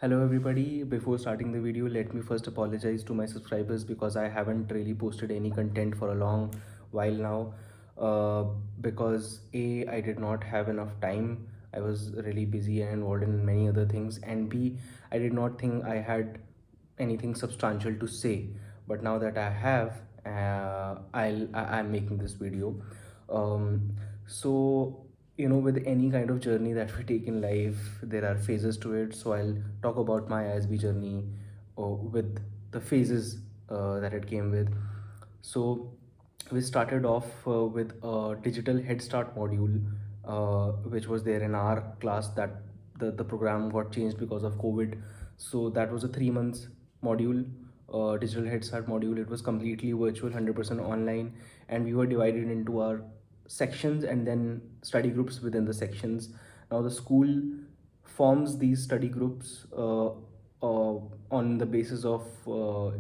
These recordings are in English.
Hello everybody. Before starting the video, let me first apologize to my subscribers because I haven't really posted any content for a long while now. Uh, because A, I did not have enough time. I was really busy and involved in many other things. And B, I did not think I had anything substantial to say. But now that I have, I'm making this video. So with any kind of journey that we take in life, there are phases to it. So I'll talk about my ISB journey with the phases that it came with. So we started off with a digital head start module, which was there in our class. That the program got changed because of COVID. So that was a 3 months module, digital head start module. It was completely virtual, 100% online, and we were divided into our sections and then study groups within the sections. Now the school forms these study groups on the basis of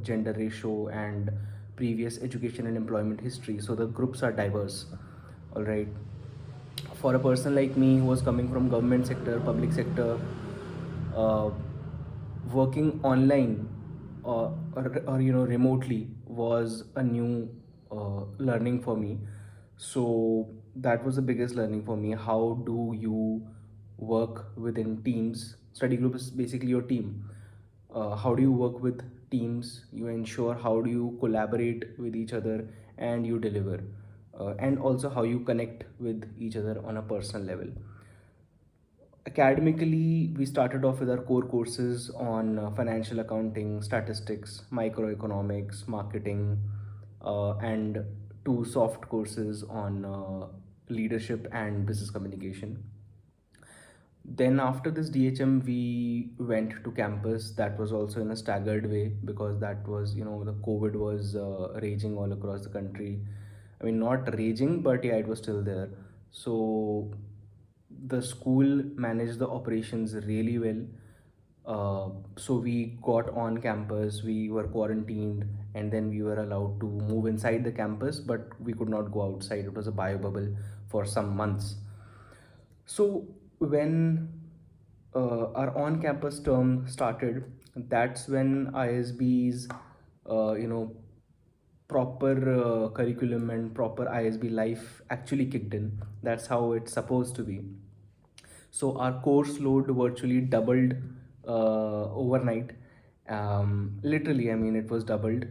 gender ratio and previous education and employment history, so the groups are diverse. All right, for a person like me who was coming from government sector, public sector, uh, working online or remotely was a new learning for me. So that was the biggest learning for me. How do you work within teams? Study group is basically your team. How do you work with teams? You ensure how do you collaborate with each other and you deliver, and also how you connect with each other on a personal level. Academically, we started off with our core courses on financial accounting, statistics, microeconomics, marketing, and two soft courses on leadership and business communication. Then after this DHM, we went to campus. That was also in a staggered way because that was, the COVID was raging all across the country. I mean, not raging, but yeah, it was still there. So the school managed the operations really well. So we got on campus, we were quarantined, and then we were allowed to move inside the campus, but we could not go outside. It was a bio bubble for some months. So when our on-campus term started, that's when ISB's, proper curriculum and proper ISB life actually kicked in. That's how it's supposed to be. So our course load virtually doubled overnight. Literally, I mean, it was doubled.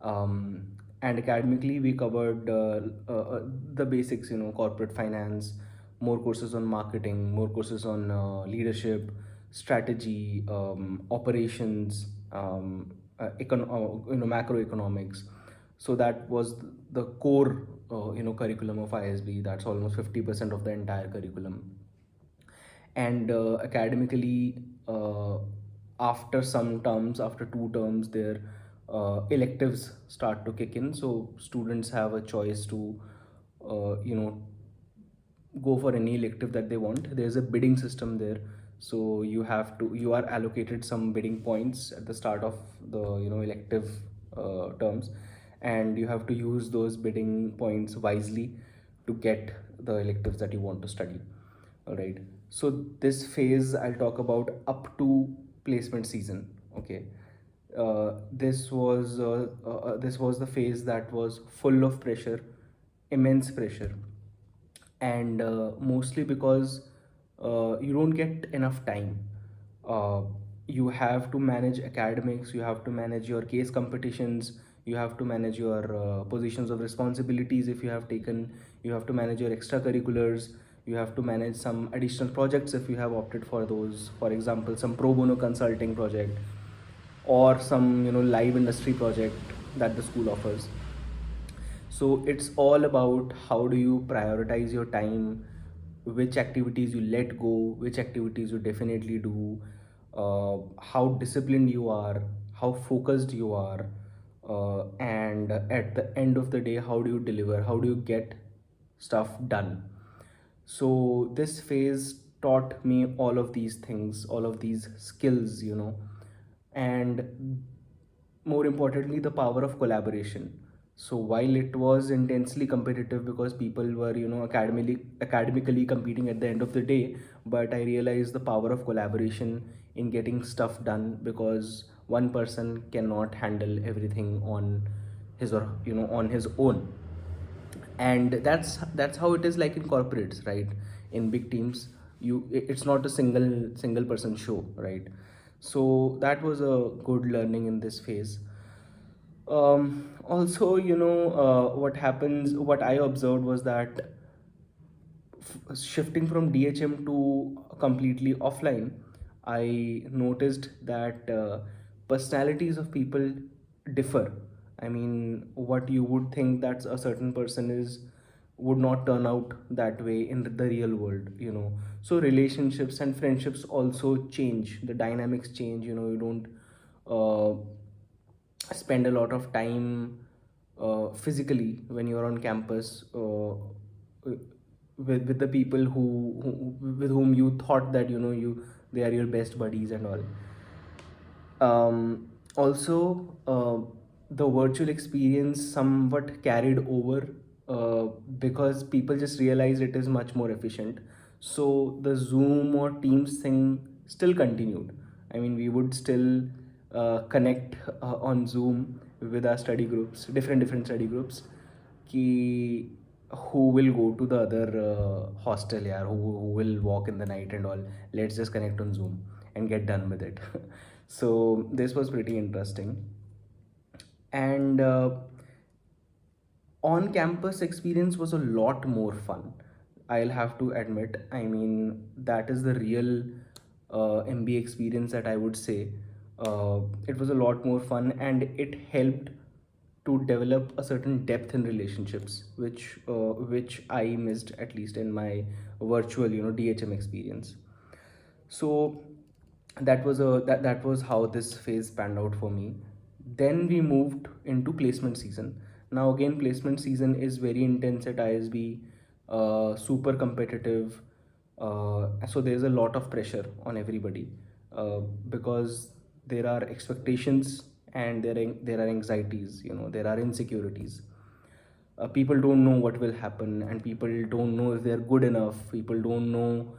And academically, we covered the basics, corporate finance, more courses on marketing, more courses on leadership, strategy, operations, macroeconomics. So that was the core, curriculum of ISB. That's almost 50% of the entire curriculum. And academically, after some terms, after 2 terms, their electives start to kick in, so students have a choice to you know go for any elective that they want. There's a bidding system there, so you are allocated some bidding points at the start of the elective terms, and you have to use those bidding points wisely to get the electives that you want to study. All right, so this phase I'll talk about up to placement season. Okay, this was the phase that was full of pressure, immense pressure, and mostly because you don't get enough time. uh, you have to manage academics, you have to manage your case competitions, you have to manage your positions of responsibilities if you have taken, you have to manage your extracurriculars, you have to manage some additional projects if you have opted for those, for example some pro bono consulting project or some live industry project that the school offers. So it's all about how do you prioritize your time, which activities you let go, which activities you definitely do, how disciplined you are, how focused you are, and at the end of the day, how do you deliver, how do you get stuff done. So this phase taught me all of these things, all of these skills, and more importantly the power of collaboration. So while it was intensely competitive because people were academically competing at the end of the day, but I realized the power of collaboration in getting stuff done, because one person cannot handle everything on his or on his own. And that's how it is, like in corporates, right? In big teams, it's not a single person show, right? So that was a good learning in this phase. Also, what I observed was that shifting from DHM to completely offline, I noticed that personalities of people differ. I mean, what you would think that a certain person is would not turn out that way in the real world. So relationships and friendships also change. The dynamics change. You don't uh, spend a lot of time physically when you're on campus, with the people with whom you thought that they are your best buddies and all. Also, the virtual experience somewhat carried over, because people just realized it is much more efficient. So the Zoom or Teams thing still continued. I mean, we would still connect on Zoom with our study groups, different study groups. Ki who will go to the other hostel, yeah, who will walk in the night and all. Let's just connect on Zoom and get done with it. So this was pretty interesting. And on campus experience was a lot more fun, I'll have to admit. I mean, that is the real MBA experience that I would say. It was a lot more fun, and it helped to develop a certain depth in relationships, which I missed, at least in my virtual DHM experience. So that was how this phase panned out for me. Then we moved into placement season. Now again, placement season is very intense at ISB, super competitive. So there's a lot of pressure on everybody, because there are expectations, and there are anxieties, there are insecurities. People don't know what will happen, and people don't know if they're good enough. People don't know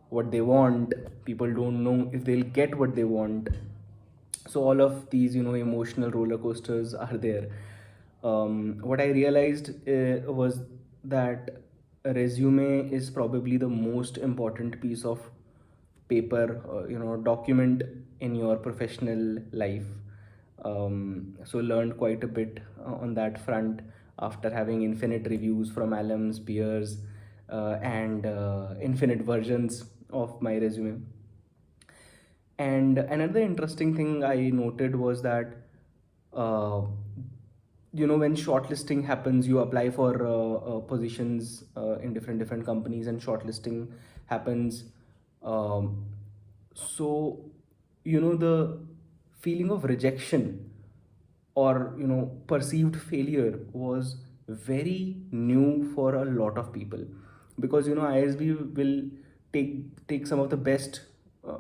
what they want. People don't know if they'll get what they want. So all of these emotional roller coasters are there. What I realized was that a resume is probably the most important piece of paper, document in your professional life. So learned quite a bit on that front, after having infinite reviews from alums, peers, and infinite versions of my resume. And another interesting thing I noted was that, uh, when shortlisting happens, you apply for positions in different companies, and shortlisting happens. Um, so, the feeling of rejection or perceived failure was very new for a lot of people, because ISB will take some of the best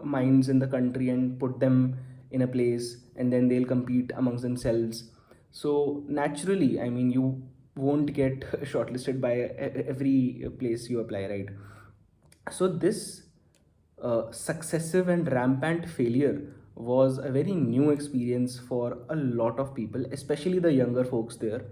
minds in the country and put them in a place, and then they'll compete amongst themselves. So naturally, I mean, you won't get shortlisted by every place you apply, right? So this successive and rampant failure was a very new experience for a lot of people, especially the younger folks there,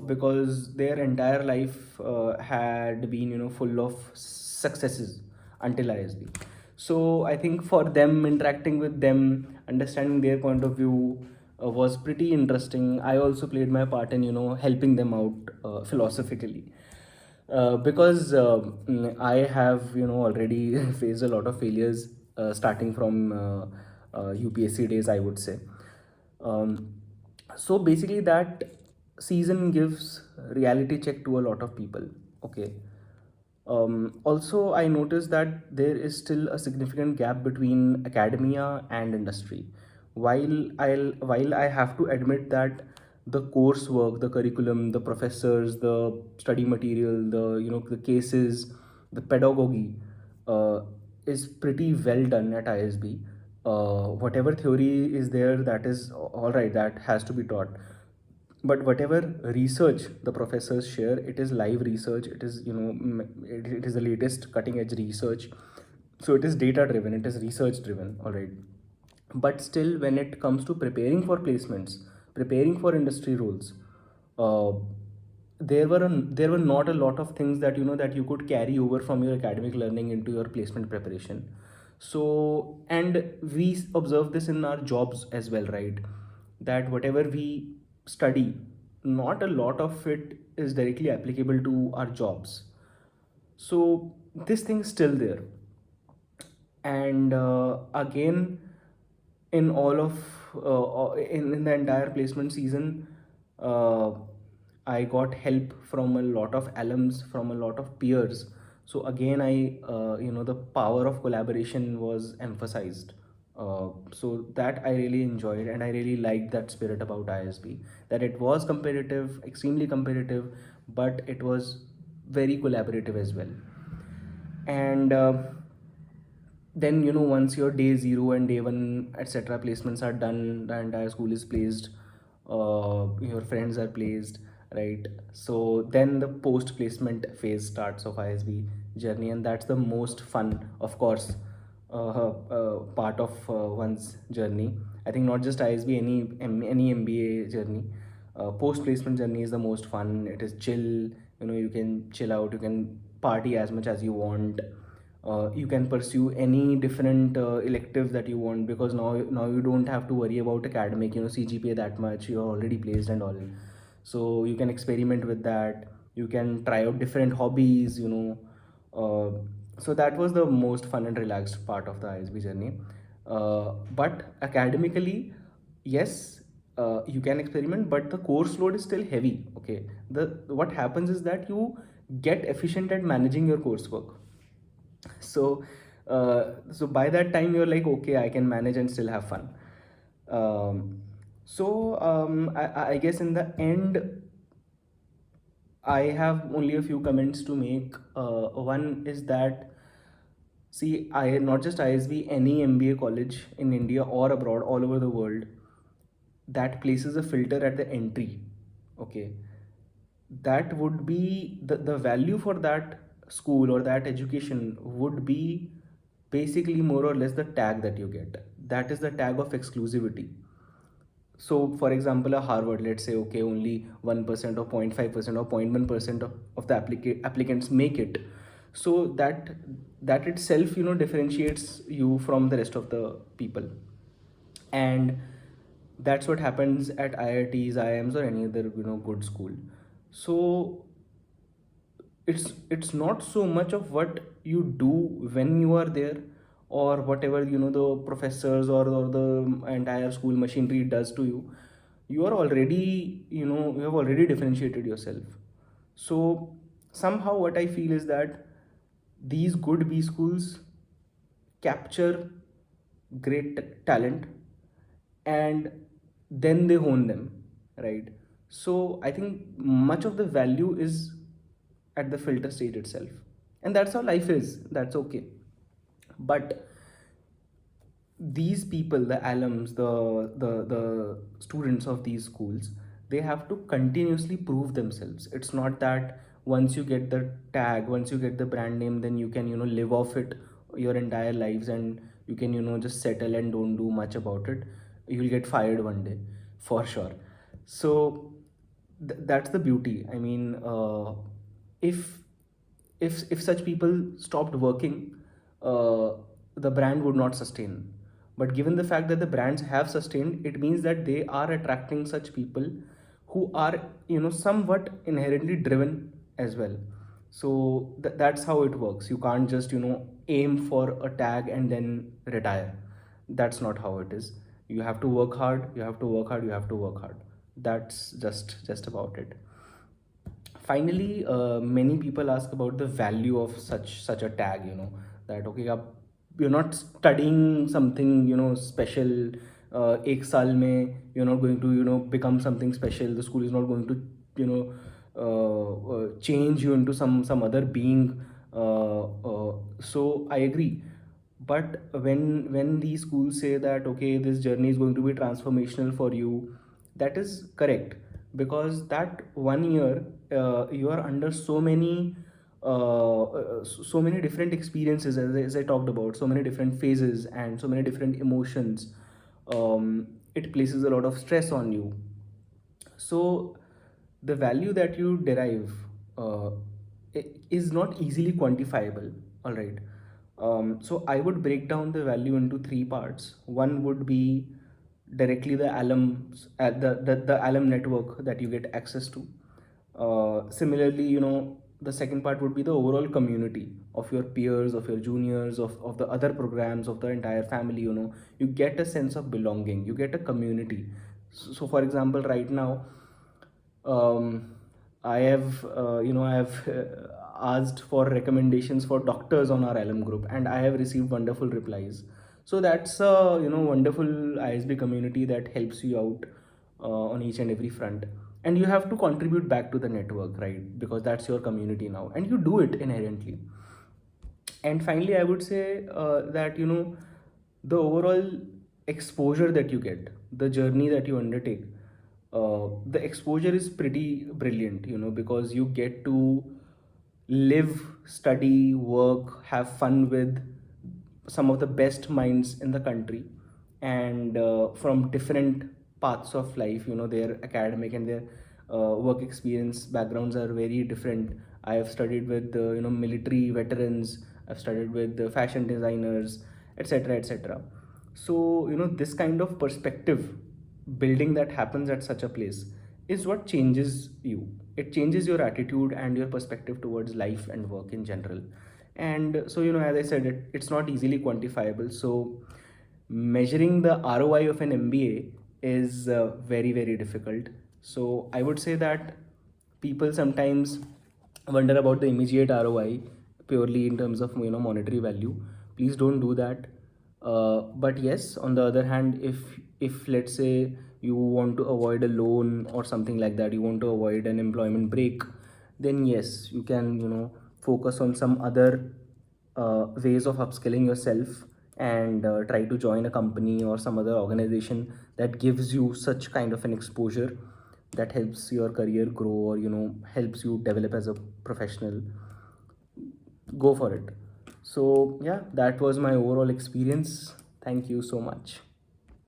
because their entire life had been full of successes until ISB. So I think for them, interacting with them, understanding their point of view was pretty interesting. I also played my part in helping them out philosophically, because I have already faced a lot of failures, starting from UPSC days, I would say. um, so basically, that season gives reality check to a lot of people. Okay. Also, I noticed that there is still a significant gap between academia and industry. While I have to admit that the coursework, the curriculum, the professors, the study material, the cases, the pedagogy uh, is pretty well done at ISB. Whatever theory is there, that is all right. That has to be taught, but whatever research the professors share, it is live research. It is it is the latest cutting edge research. So it is data driven, it is research driven, all right. But still, when it comes to preparing for placements, preparing for industry roles, uh, there were not a lot of things that that you could carry over from your academic learning into your placement preparation. So, and we observe this in our jobs as well, right? That whatever we study, not a lot of it is directly applicable to our jobs. So this thing is still there. And again, in all of in the entire placement season, uh, I got help from a lot of alums, from a lot of peers. So again, the power of collaboration was emphasized. So that I really enjoyed, and I really liked that spirit about ISB, that it was competitive, extremely competitive, but it was very collaborative as well. And then once your day zero and day one etc placements are done, the entire school is placed, your friends are placed, right? So then the post placement phase starts of ISB journey, and that's the most fun, of course, part of one's journey. I think not just ISB, any MBA journey, post placement journey is the most fun. It is chill, you can chill out, you can party as much as you want. You can pursue any different electives that you want, because now you don't have to worry about academic CGPA that much. You're already placed and all, so you can experiment with that. You can try out different hobbies, so that was the most fun and relaxed part of the ISB journey. But academically, yes, you can experiment, but the course load is still heavy. Okay, the what happens is that you get efficient at managing your coursework. So so by that time you're like, okay, I can manage and still have fun. I guess in the end, I have only a few comments to make. One is that, see, I not just ISB, any MBA college in India or abroad, all over the world, that places a filter at the entry. Okay, that would be the value for that school or that education would be basically more or less the tag that you get. That is the tag of exclusivity. So for example, a Harvard, let's say, okay, only 1% or 0.5% or 0.1% of the applicants make it. So that itself differentiates you from the rest of the people. And that's what happens at IITs, IIMs, or any other good school. So it's not so much of what you do when you are there, or whatever the professors or the entire school machinery does to you. You are already, you have already differentiated yourself. So somehow what I feel is that these good B schools capture great talent, and then they hone them, right? So I think much of the value is at the filter stage itself, and that's how life is. That's okay. But these people, the alums, the students of these schools, they have to continuously prove themselves. It's not that once you get the tag, once you get the brand name, then you can live off it your entire lives, and you can just settle and don't do much about it. You'll get fired one day for sure. So that's the beauty. I mean, if if such people stopped working, uh, the brand would not sustain. But given the fact that the brands have sustained, it means that they are attracting such people who are somewhat inherently driven as well. So that's how it works. You can't just aim for a tag and then retire. That's not how it is. You have to work hard, you have to work hard, you have to work hard. That's just about it. Finally, many people ask about the value of such a tag, that okay, you're not studying something special. एक साल में you're not going to become something special. The school is not going to you know change you into some other being. So I agree. But when these schools say that okay, this journey is going to be transformational for you, that is correct, because that 1 year, you are under so many so many different experiences, as I talked about, so many different phases and so many different emotions. It places a lot of stress on you. So the value that you derive uh, is not easily quantifiable. All right. So I would break down the value into three parts. One would be directly the alums, the alum network that you get access to. Similarly, the second part would be the overall community of your peers, of your juniors, of the other programs, of the entire family. You get a sense of belonging, you get a community. So for example, right now, um, I have asked for recommendations for doctors on our alum group, and I have received wonderful replies. So that's a wonderful ISB community that helps you out on each and every front, and you have to contribute back to the network, right? Because that's your community now, and you do it inherently. And finally, I would say that the overall exposure that you get, the journey that you undertake, the exposure is pretty brilliant, because you get to live, study, work, have fun with some of the best minds in the country, and from different paths of life. Their academic and their work experience backgrounds are very different. I have studied with military veterans, I've studied with fashion designers, etc., etc. So this kind of perspective building that happens at such a place is what changes you. It changes your attitude and your perspective towards life and work in general. And so as I said, it's not easily quantifiable. So measuring the ROI of an MBA is very, very difficult. So I would say that people sometimes wonder about the immediate ROI purely in terms of monetary value. Please don't do that. But yes, on the other hand, if let's say you want to avoid a loan or something like that, you want to avoid an employment break, then yes, you can focus on some other ways of upskilling yourself, and try to join a company or some other organization that gives you such kind of an exposure that helps your career grow, or helps you develop as a professional. Go for it. So yeah, that was my overall experience. Thank you so much.